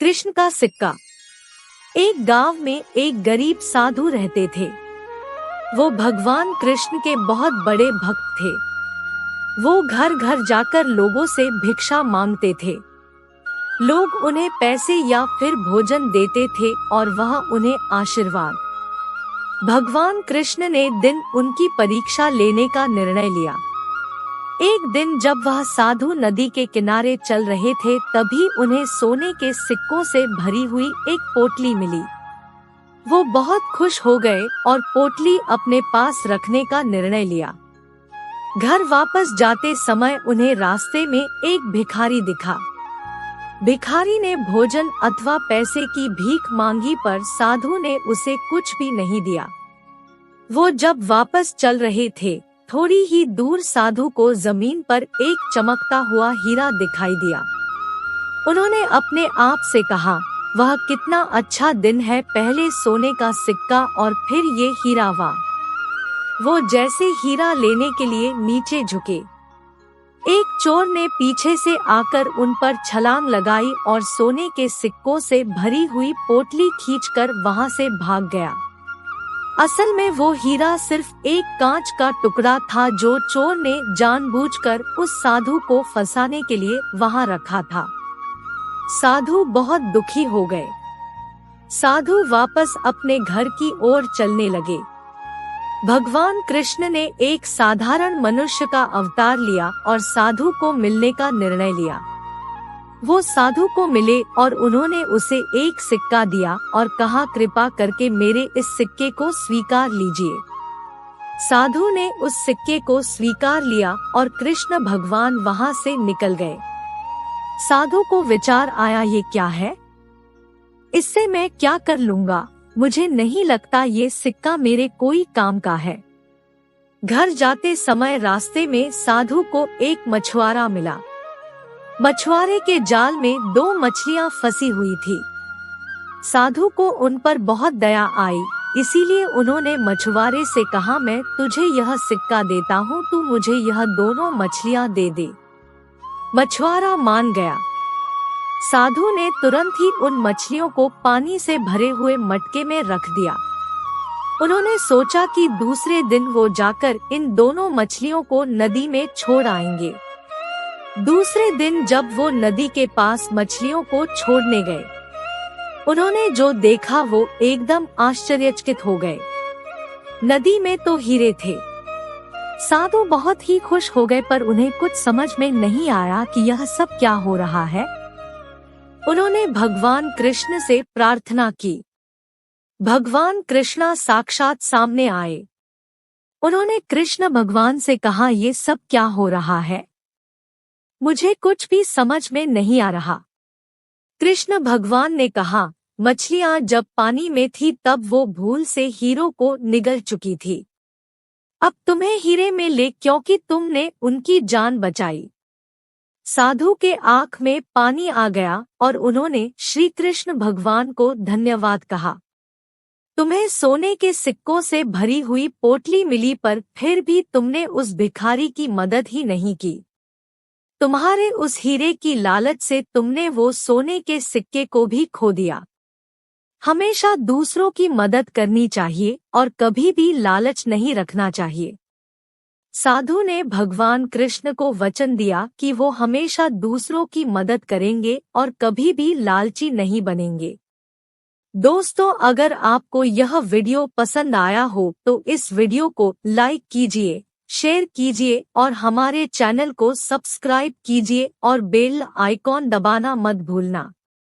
कृष्ण का सिक्का। एक गांव में एक गरीब साधु रहते थे। वो भगवान कृष्ण के बहुत बड़े भक्त थे। वो घर घर जाकर लोगों से भिक्षा मांगते थे। लोग उन्हें पैसे या फिर भोजन देते थे और वह उन्हें आशीर्वाद। भगवान कृष्ण ने दिन उनकी परीक्षा लेने का निर्णय लिया। एक दिन जब वह साधु नदी के किनारे चल रहे थे, तभी उन्हें सोने के सिक्कों से भरी हुई एक पोटली मिली। वो बहुत खुश हो गए और पोटली अपने पास रखने का निर्णय लिया। घर वापस जाते समय उन्हें रास्ते में एक भिखारी दिखा। भिखारी ने भोजन अथवा पैसे की भीख मांगी, पर साधु ने उसे कुछ भी नहीं दिया। वो जब वापस चल रहे थे, थोड़ी ही दूर साधु को जमीन पर एक चमकता हुआ हीरा दिखाई दिया। उन्होंने अपने आप से कहा, वह कितना अच्छा दिन है, पहले सोने का सिक्का और फिर ये हीरा। वाह। वो जैसे हीरा लेने के लिए नीचे झुके, एक चोर ने पीछे से आकर उन पर छलांग लगाई और सोने के सिक्कों से भरी हुई पोटली खींचकर वहां से भाग गया। असल में वो हीरा सिर्फ एक कांच का टुकड़ा था जो चोर ने जानबूझकर उस साधु को फंसाने के लिए वहां रखा था। साधु बहुत दुखी हो गए। साधु वापस अपने घर की ओर चलने लगे। भगवान कृष्ण ने एक साधारण मनुष्य का अवतार लिया और साधु को मिलने का निर्णय लिया। वो साधु को मिले और उन्होंने उसे एक सिक्का दिया और कहा, कृपा करके मेरे इस सिक्के को स्वीकार लीजिए। साधु ने उस सिक्के को स्वीकार लिया और कृष्ण भगवान वहां से निकल गए। साधु को विचार आया, ये क्या है? इससे मैं क्या कर लूंगा? मुझे नहीं लगता ये सिक्का मेरे कोई काम का है। घर जाते समय रास्ते में साधु को एक मछुआरा मिला। मछुआरे के जाल में 2 मछलियां फंसी हुई थी। साधु को उन पर बहुत दया आई, इसीलिए उन्होंने मछुआरे से कहा, मैं तुझे यह सिक्का देता हूँ, तू मुझे यह दोनों मछलियां दे दे। मछुआरा मान गया। साधु ने तुरंत ही उन मछलियों को पानी से भरे हुए मटके में रख दिया। उन्होंने सोचा कि दूसरे दिन वो जाकर इन दोनों मछलियों को नदी में छोड़ आएंगे। दूसरे दिन जब वो नदी के पास मछलियों को छोड़ने गए, उन्होंने जो देखा वो एकदम आश्चर्यचकित हो गए। नदी में तो हीरे थे। साधु बहुत ही खुश हो गए, पर उन्हें कुछ समझ में नहीं आया कि यह सब क्या हो रहा है। उन्होंने भगवान कृष्ण से प्रार्थना की। भगवान कृष्ण साक्षात सामने आए। उन्होंने कृष्ण भगवान से कहा, ये सब क्या हो रहा है? मुझे कुछ भी समझ में नहीं आ रहा। कृष्ण भगवान ने कहा, मछलियां जब पानी में थी तब वो भूल से हीरों को निगल चुकी थी। अब तुम्हें हीरे में ले, क्योंकि तुमने उनकी जान बचाई। साधु के आंख में पानी आ गया और उन्होंने श्री कृष्ण भगवान को धन्यवाद कहा। तुम्हें सोने के सिक्कों से भरी हुई पोटली मिली, पर फिर भी तुमने उस भिखारी की मदद ही नहीं की। तुम्हारे उस हीरे की लालच से तुमने वो सोने के सिक्के को भी खो दिया। हमेशा दूसरों की मदद करनी चाहिए और कभी भी लालच नहीं रखना चाहिए। साधु ने भगवान कृष्ण को वचन दिया कि वो हमेशा दूसरों की मदद करेंगे और कभी भी लालची नहीं बनेंगे। दोस्तों, अगर आपको यह वीडियो पसंद आया हो तो इस वीडियो को लाइक कीजिए, शेयर कीजिए और हमारे चैनल को सब्सक्राइब कीजिए और बेल आइकॉन दबाना मत भूलना।